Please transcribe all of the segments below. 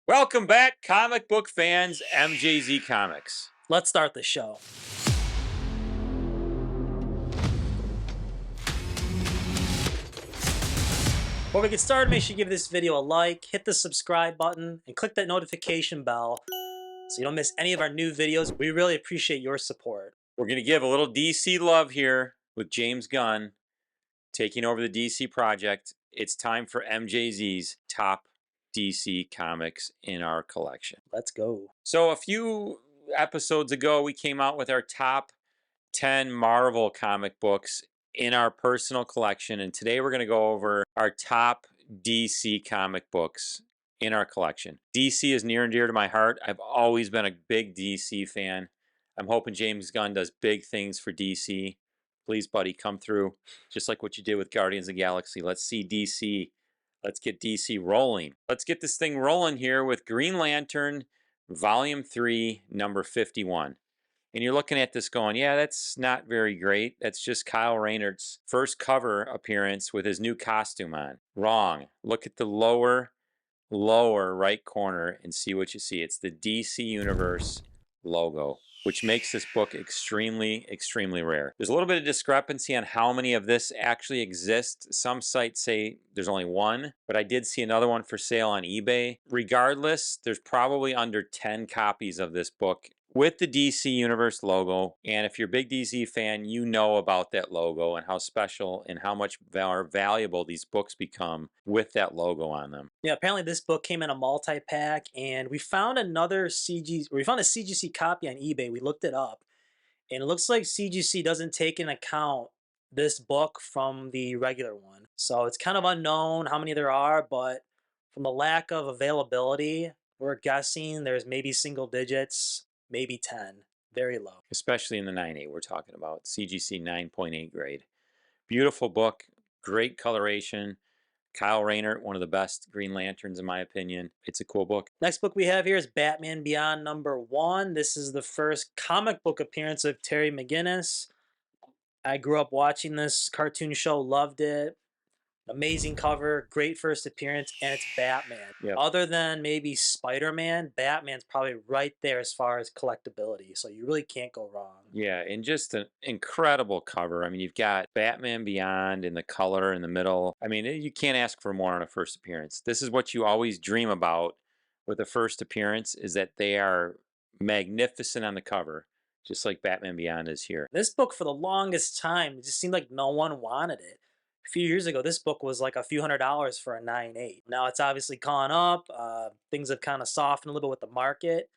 Welcome back, comic book fans, MJZ Comics. Let's start the show. Before we get started, make sure you give this video a like, hit the subscribe button, and click that notification bell so you don't miss any of our new videos. We really appreciate your support. We're going to give a little DC love here with James Gunn taking over the DC project. It's time for MJZ's top DC comics in our collection. Let's go. So a few episodes ago, we came out with our top 10 Marvel comic books in our personal collection. And today we're going to go over our top DC comic books in our collection. DC is near and dear to my heart. I've always been a big DC fan. I'm hoping James Gunn does big things for DC. Please, buddy, come through. Just like what you did with Guardians of the Galaxy. Let's see DC. Let's get DC rolling. Let's get this thing rolling here with Green Lantern, Volume 3, number 51. And you're looking at this going, yeah, that's not very great. That's just Kyle Rayner's first cover appearance with his new costume on. Wrong. Look at the lower right corner and see what you see. It's the DC Universe logo, which makes this book extremely rare. There's a little bit of discrepancy on how many of this actually exist. Some sites say there's only one, but I did see another one for sale on eBay. Regardless, there's probably under 10 copies of this book with the DC Universe logo. And if you're a big DC fan, you know about that logo and how special and how much more valuable these books become with that logo on them. Yeah, apparently this book came in a multi-pack, and we found a CGC copy on eBay. We looked it up, and it looks like CGC doesn't take into account this book from the regular one. So it's kind of unknown how many there are, but from the lack of availability, we're guessing there's maybe single digits, maybe 10. Very low. Especially in the 9.8 we're talking about. CGC 9.8 grade. Beautiful book. Great coloration. Kyle Rayner, one of the best Green Lanterns in my opinion. It's a cool book. Next book we have here is Batman Beyond number 1. This is the first comic book appearance of Terry McGinnis. I grew up watching this cartoon show, loved it. Amazing cover, great first appearance, and it's Batman. Yep. Other than maybe Spider-Man, Batman's probably right there as far as collectability, so you really can't go wrong. Yeah, and just an incredible cover. I mean, you've got Batman Beyond in the color in the middle. I mean, you can't ask for more on a first appearance. This is what you always dream about with a first appearance, is that they are magnificent on the cover, just like Batman Beyond is here. This book, for the longest time, it just seemed like no one wanted it. A few years ago, this book was like a few $100s for a 9.8. Now it's obviously gone up. Things have kind of softened a little bit with the market.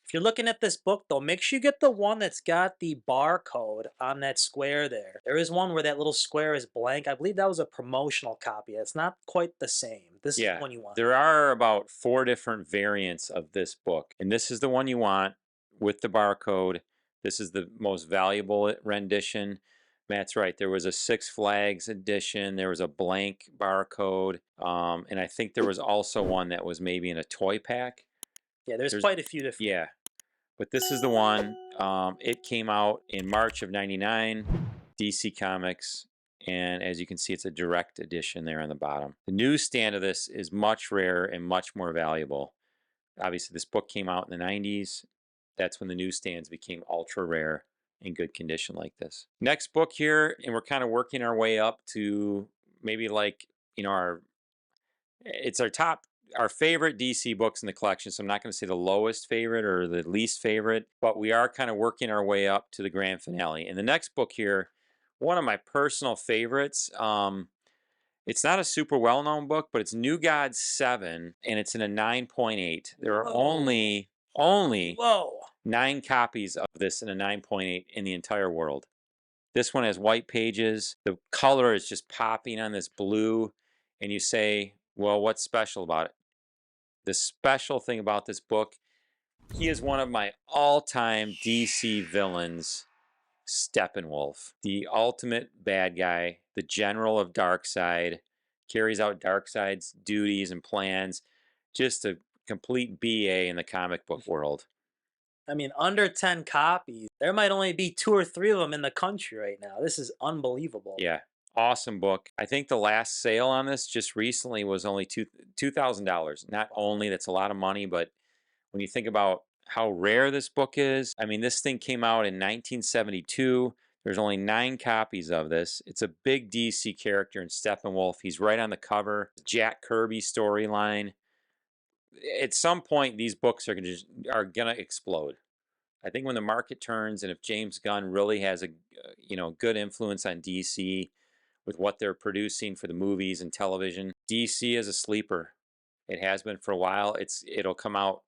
If you're looking at this book, though, make sure you get the one that's got the barcode on that square there. There is one where that little square is blank. I believe that was a promotional copy. It's not quite the same. This is the one you want. There are about 4 different variants of this book, and this is the one you want with the barcode. This is the most valuable rendition. Matt's right. There was a Six Flags edition. There was a blank barcode. And I think there was also one that was maybe in a toy pack. Yeah, there's quite a few different. Yeah. But this is the one. It came out in March of '99, DC Comics. And as you can see, it's a direct edition there on the bottom. The newsstand of this is much rarer and much more valuable. Obviously, this book came out in the 90s. That's when the newsstands became ultra rare in good condition like this. Next book here, and we're kind of working our way up to maybe like, it's our favorite DC books in the collection. So I'm not going to say the lowest favorite or the least favorite, but we are kind of working our way up to the grand finale. And the next book here, one of my personal favorites. It's not a super well-known book, but it's New Gods 7, and it's in a 9.8. There are only Whoa. 9 copies of this in a 9.8 in the entire world. This one has white pages. The color is just popping on this blue. And you say, well, what's special about it? The special thing about this book, he is one of my all-time DC villains, Steppenwolf. The ultimate bad guy, the general of Darkseid, carries out Darkseid's duties and plans. Just a complete BA in the comic book world. I mean, under 10 copies. There might only be 2 or 3 of them in the country right now. This is unbelievable. Yeah, Awesome book. I think the last sale on this just recently was only $2,000. Not only that's a lot of money, but when you think about how rare this book is, I mean, this thing came out in 1972. There's only 9 copies of this. It's a big DC character in Steppenwolf. He's right on the cover. Jack Kirby storyline. At some point, these books are gonna explode. I think when the market turns, and if James Gunn really has a good influence on DC with what they're producing for the movies and television, DC is a sleeper. It has been for a while. It'll come out.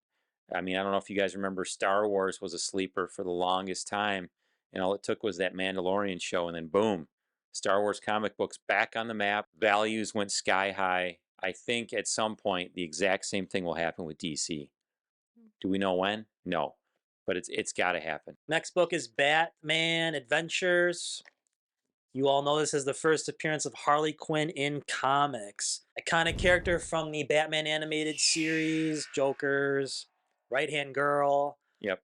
I mean, I don't know if you guys remember, Star Wars was a sleeper for the longest time, and all it took was that Mandalorian show, and then boom, Star Wars comic books back on the map. Values went sky high. I think at some point the exact same thing will happen with DC. Do we know when? No, but it's got to happen. Next book is Batman Adventures. You all know this is the first appearance of Harley Quinn in comics. Iconic character from the Batman animated series, Joker's right hand girl. Yep.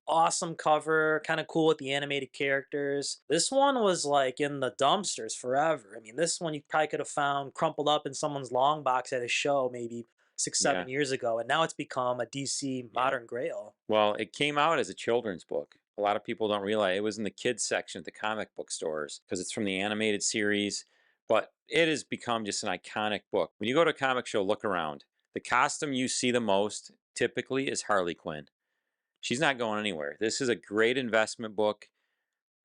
Awesome cover, kind of cool with the animated characters. This one was like in the dumpsters forever. I mean, this one you probably could have found crumpled up in someone's long box at a show maybe six, Yeah. 7 years ago, and now it's become a DC Yeah. modern grail. Well, it came out as a children's book. A lot of people don't realize it was in the kids section at the comic book stores because it's from the animated series, but it has become just an iconic book. When you go to a comic show, look around. The costume you see the most typically is Harley Quinn. She's not going anywhere. This is a great investment book,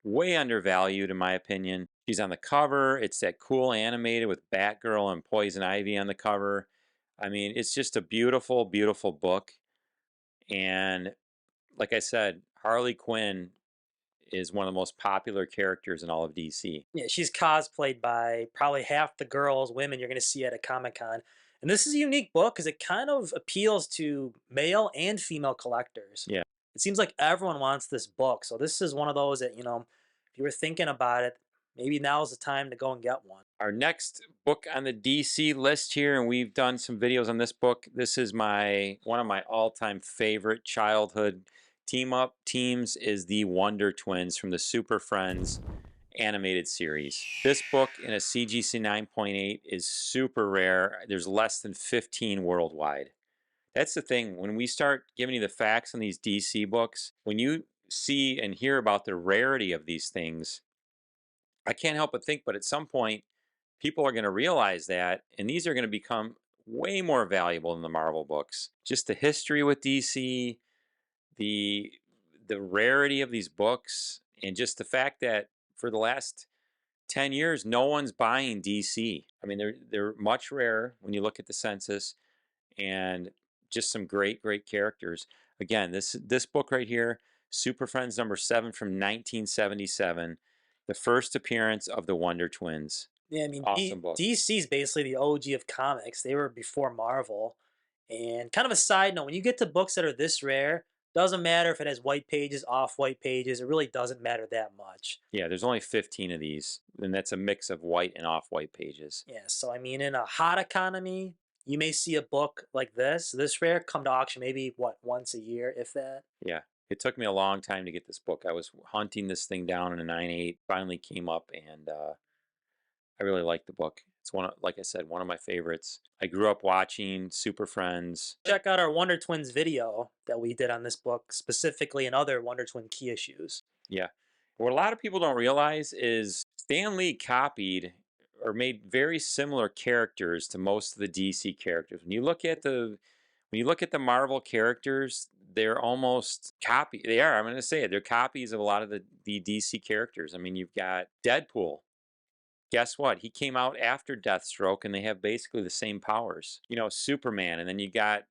way undervalued in my opinion. She's on the cover. It's that cool animated with Batgirl and Poison Ivy on the cover. I mean, it's just a beautiful, beautiful book. And like I said, Harley Quinn is one of the most popular characters in all of DC. Yeah, she's cosplayed by probably half the girls, women you're going to see at a Comic Con. And this is a unique book because it kind of appeals to male and female collectors. Yeah. It seems like everyone wants this book. So this is one of those that, if you were thinking about it, maybe now is the time to go and get one. Our next book on the DC list here, and we've done some videos on this book. This is one of my all-time favorite childhood team up teams is the Wonder Twins from the Super Friends animated series. This book in a CGC 9.8 is super rare. There's less than 15 worldwide. That's the thing. When we start giving you the facts on these DC books, when you see and hear about the rarity of these things, I can't help but think, but at some point, people are going to realize that, and these are going to become way more valuable than the Marvel books. Just the history with DC, the the rarity of these books, and just the fact that for the last 10 years, no one's buying DC. I mean, they're much rarer when you look at the census, and just some great, great characters. Again, this book right here, Super Friends #7 from 1977, the first appearance of the Wonder Twins. Yeah, I mean, Awesome book. DC's basically the OG of comics. They were before Marvel. And kind of a side note, when you get to books that are this rare, doesn't matter if it has white pages, off white pages. It really doesn't matter that much. Yeah, there's only 15 of these, and that's a mix of white and off-white pages. Yeah, so I mean, in a hot economy, you may see a book like this rare, come to auction maybe what once a year, if that. Yeah, it took me a long time to get this book. I was hunting this thing down in a 9.8, finally came up, and I really like the book. It's like I said, one of my favorites. I grew up watching Super Friends. Check out our Wonder Twins video that we did on this book, specifically and other Wonder Twin key issues. Yeah. What a lot of people don't realize is Stan Lee copied or made very similar characters to most of the DC characters. When you look at the Marvel characters, they're almost copy. They are. I'm going to say it. They're copies of a lot of the DC characters. I mean, you've got Deadpool. Guess what? He came out after Deathstroke, and they have basically the same powers. Superman, and then you've got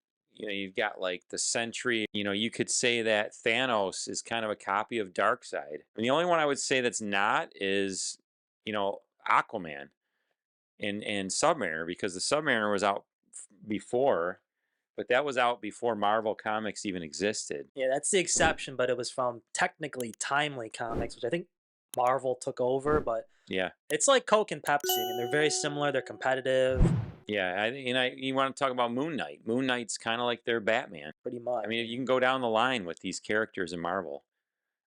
like the Sentry. You could say that Thanos is kind of a copy of Darkseid. And the only one I would say that's not is, Aquaman and Submariner, because the Submariner was out before, but that was out before Marvel Comics even existed. Yeah, that's the exception, but it was from technically Timely Comics, which I think Marvel took over, but Yeah. it's like Coke and Pepsi. I mean, they're very similar. They're competitive, Yeah, you want to talk about Moon Knight. Moon Knight's kind of like their Batman. pretty much. I mean, you can go down the line with these characters in Marvel.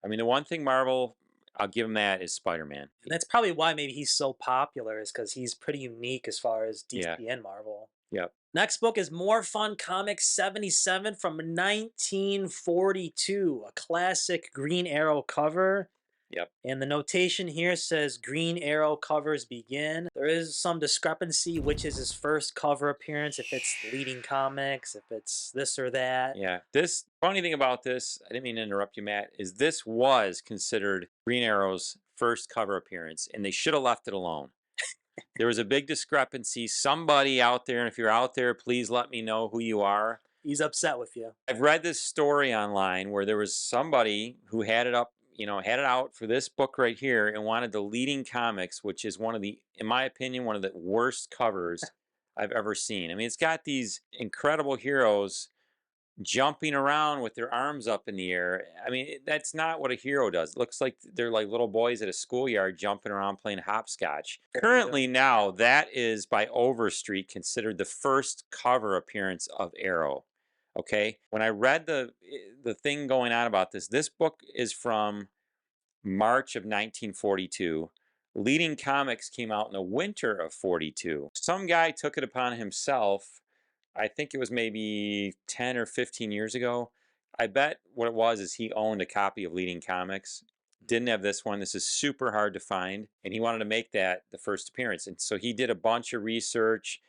I mean, the one thing Marvel I'll give him that, is Spider-Man. And that's probably why maybe he's so popular is because he's pretty unique as far as Yeah. DC and Marvel. Yep. Next book is More Fun Comics 77 from 1942, a classic Green Arrow cover. Yep. And the notation here says Green Arrow covers begin. There is some discrepancy, which is his first cover appearance, if it's leading comics, if it's this or that. Yeah. This funny thing about this, I didn't mean to interrupt you, Matt, is this was considered Green Arrow's first cover appearance, and they should have left it alone. There was a big discrepancy. Somebody out there, and if you're out there, please let me know who you are. He's upset with you. I've read this story online where there was somebody who had it up, had it out for this book right here and wanted the leading comics, which is one of the, in my opinion, one of the worst covers I've ever seen. I mean, it's got these incredible heroes jumping around with their arms up in the air. I mean, that's not what a hero does. It looks like they're like little boys at a schoolyard jumping around playing hopscotch. Currently, now, that is by Overstreet considered the first cover appearance of Arrow. Okay, when I read the thing going on about this book is from March of 1942. Leading Comics came out in the winter of 42. Some guy took it upon himself, I think it was maybe 10 or 15 years ago. I bet what it was is he owned a copy of Leading Comics. Didn't have this one. This is super hard to find. And he wanted to make that the first appearance. And so he did a bunch of research,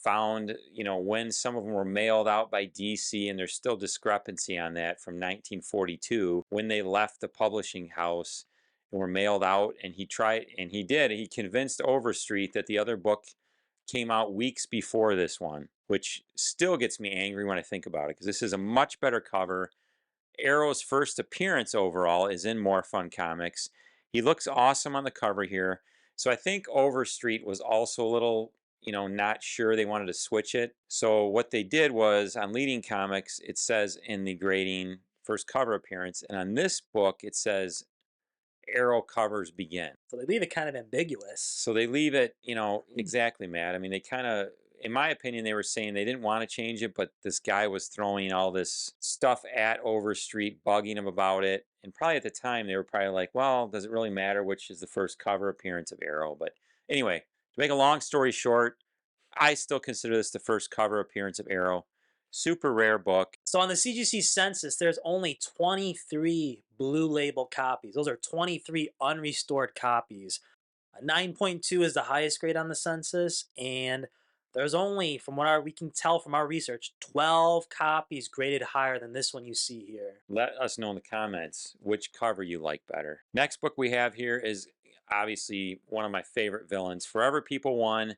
found, when some of them were mailed out by DC, and there's still discrepancy on that from 1942, when they left the publishing house and were mailed out. And he convinced Overstreet that the other book came out weeks before this one, which still gets me angry when I think about it, because this is a much better cover. Arrow's first appearance overall is in More Fun Comics. He looks awesome on the cover here. So I think Overstreet was also a little, not sure they wanted to switch it. So what they did was on Leading Comics, it says in the grading first cover appearance. And on this book, it says Arrow covers begin. So they leave it kind of ambiguous. So they leave it, exactly, Matt. I mean, they kind of, in my opinion, they were saying they didn't want to change it, but this guy was throwing all this stuff at Overstreet, bugging him about it. And probably at the time, they were probably like, well, does it really matter which is the first cover appearance of Arrow? But anyway, to make a long story short, I still consider this the first cover appearance of Arrow. Super rare book. So on the CGC census, there's only 23 blue label copies. Those are 23 unrestored copies. A 9.2 is the highest grade on the census, and there's only, from what we can tell from our research, 12 copies graded higher than this one you see here. Let us know in the comments which cover you like better. Next book we have here is obviously one of my favorite villains, Forever People 1.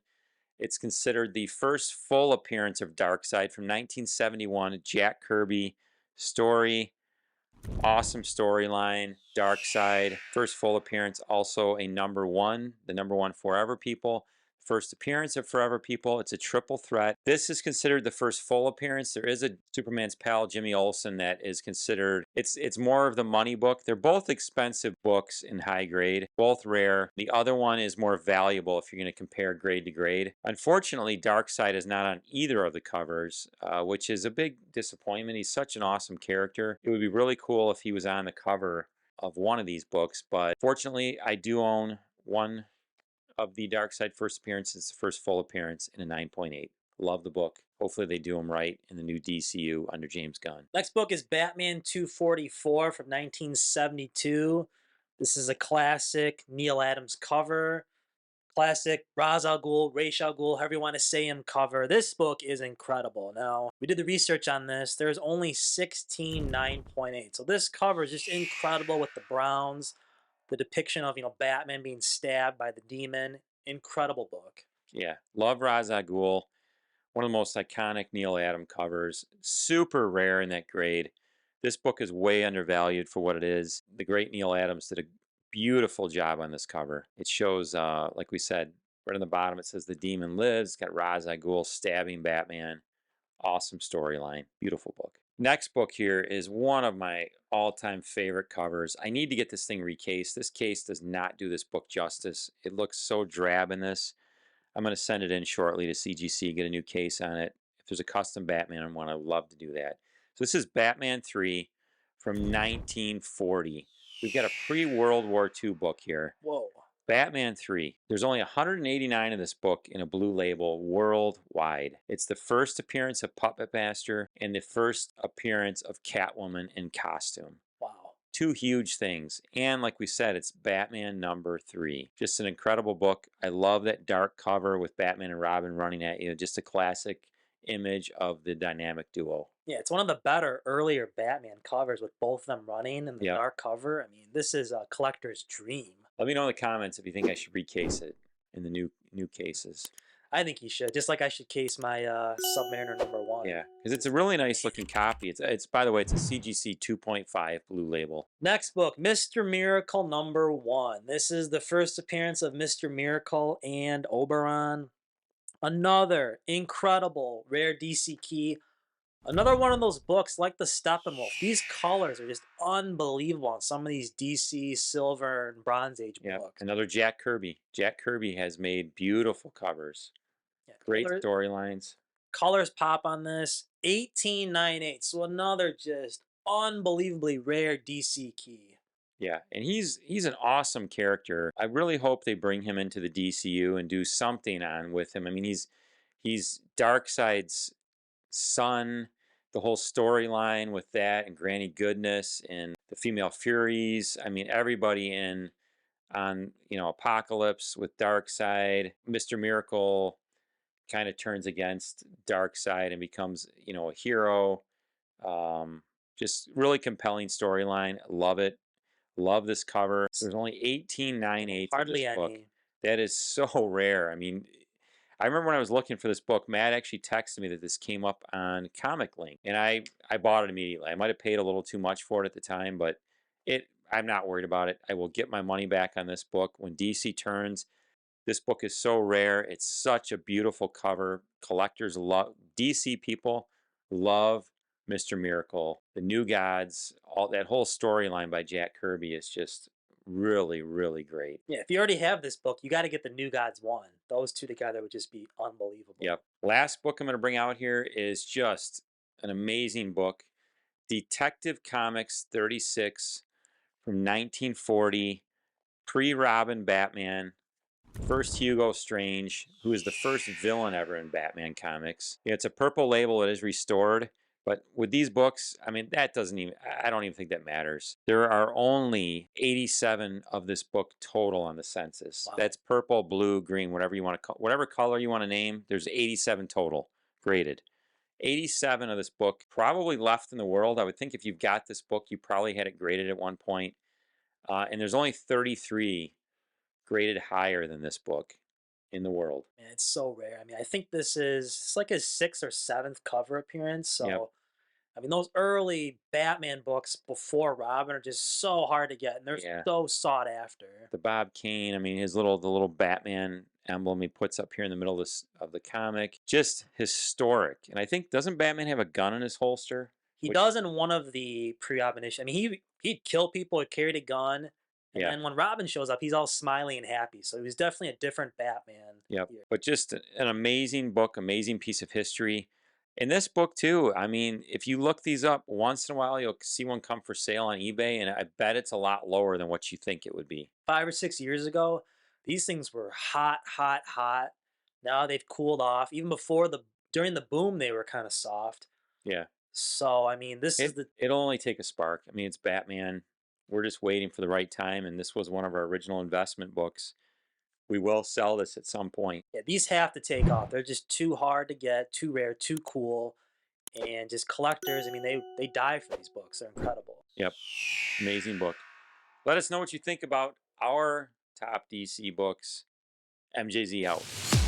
It's considered the first full appearance of Darkseid from 1971, Jack Kirby story. Awesome storyline. Darkseid, first full appearance, also a number one, the number one Forever People. First appearance of Forever People. It's a triple threat. This is considered the first full appearance. There is a Superman's pal, Jimmy Olsen, that is considered, it's more of the money book. They're both expensive books in high grade, both rare. The other one is more valuable if you're going to compare grade to grade. Unfortunately, Darkseid is not on either of the covers, which is a big disappointment. He's such an awesome character. It would be really cool if he was on the cover of one of these books, but fortunately, I do own one of the Darkseid first appearances, first full appearance in a 9.8. Love the book. Hopefully they do them right in the new DCU under James Gunn. Next book is Batman 244 from 1972. This is a classic Neil Adams cover. Classic Ra's al Ghul, Ra's al Ghul, however you want to say him cover. This book is incredible. Now, we did the research on this. There's only 16 9.8. So this cover is just incredible with the browns, the depiction of, Batman being stabbed by the demon. Incredible book. Yeah, love Ra's al Ghul. One of the most iconic Neil Adams covers. Super rare in that grade. This book is way undervalued for what it is. The great Neil Adams did a beautiful job on this cover. It shows, like we said, right on the bottom, it says the demon lives. It's got Ra's al Ghul stabbing Batman. Awesome storyline. Beautiful book. Next book here is one of my all-time favorite covers. I need to get this thing recased. This case does not do this book justice. It looks so drab in this. I'm going to send it in shortly to CGC, get a new case on it. If there's a custom Batman one, I'd love to do that. So this is Batman 3 from 1940. We've got a pre-World War II book here. Whoa. Batman 3. There's only 189 of this book in a blue label worldwide. It's the first appearance of Puppet Master and the first appearance of Catwoman in costume. Wow. Two huge things. And like we said, it's Batman number 3. Just an incredible book. I love that dark cover with Batman and Robin running at you. Just a classic image of the dynamic duo. Yeah, it's one of the better earlier Batman covers with both of them running in the Yep. dark cover. I mean, this is a collector's dream. Let me know in the comments if you think I should recase it in the new cases. I think you should, just like I should case my Submariner #1. Yeah, because it's a really nice looking copy. It's by the way, it's a CGC 2.5 blue label. Next book, Mr. Miracle #1. This is the first appearance of Mr. Miracle and Oberon. Another incredible rare DC key. Another one of those books like the Steppenwolf. These colors are just unbelievable on some of these DC Silver and Bronze Age Yeah, books. another Jack Kirby. Jack Kirby has made beautiful covers, Yeah, great storylines. colors pop on this. 1898. So another just unbelievably rare DC key. Yeah, and he's an awesome character. I really hope they bring him into the DCU and do something on with him. I mean, he's Darkseid's son. The whole storyline with that and Granny Goodness and the Female Furies. I mean, everybody in on Apocalypse with Darkseid. Mr. Miracle kind of turns against Darkseid and becomes a hero. Um, just really compelling storyline. Love it. Love this cover. There's only 1898 of Hardly this book. any. That is so rare. I mean, I remember when I was looking for this book, Matt actually texted me that this came up on Comic Link, and I bought it immediately. I might have paid a little too much for it at the time, but I'm not worried about it. I will get my money back on this book when DC turns. This book is so rare. It's such a beautiful cover. Collectors love DC people love Mr. Miracle, the New Gods, all that whole storyline by Jack Kirby is just really, really great. Yeah, if you already have this book, you got to get the New Gods one. Those two together would just be unbelievable. Yep. Last book I'm going to bring out here is just an amazing book. Detective Comics 36 from 1940, pre-Robin Batman. First Hugo Strange, who is the first villain ever in Batman comics. Yeah, it's a purple label. It is restored. But with these books, I mean, I don't even think that matters. There are only 87 of this book total on the census. Wow. That's purple, blue, green, whatever you want to call, whatever color you want to name. There's 87 total graded. 87 of this book probably left in the world. I would think if you've got this book, you probably had it graded at one point. And there's only 33 graded higher than this book in the world. Man, it's so rare. I mean, I think it's like his 6th or 7th cover appearance. So, Yep. I mean, those early Batman books before Robin are just so hard to get, and they're Yeah. so sought after. The Bob Kane, I mean, the little Batman emblem he puts up here in the middle of the comic, just historic. And I think, doesn't Batman have a gun in his holster? He Which- does in one of the pre-Robin issues. I mean, he'd kill people, he'd carried a gun, and Yeah. then when Robin shows up, he's all smiling and happy. So he was definitely a different Batman. Yep. here. But just an amazing book, amazing piece of history. In this book too, I mean, if you look these up once in a while, you'll see one come for sale on eBay, and I bet it's a lot lower than what you think it would be. 5 or 6 years ago, these things were hot, hot, hot. Now they've cooled off. Even during the boom, they were kind of soft. Yeah. So I mean, It'll only take a spark. I mean, it's Batman. We're just waiting for the right time, and this was one of our original investment books. We will sell this at some point. yeah, these have to take off. They're just too hard to get, too rare, too cool, and just collectors. I mean, they die for these books. They're incredible. Yep. Amazing book. Let us know what you think about our top DC books. MJZ out.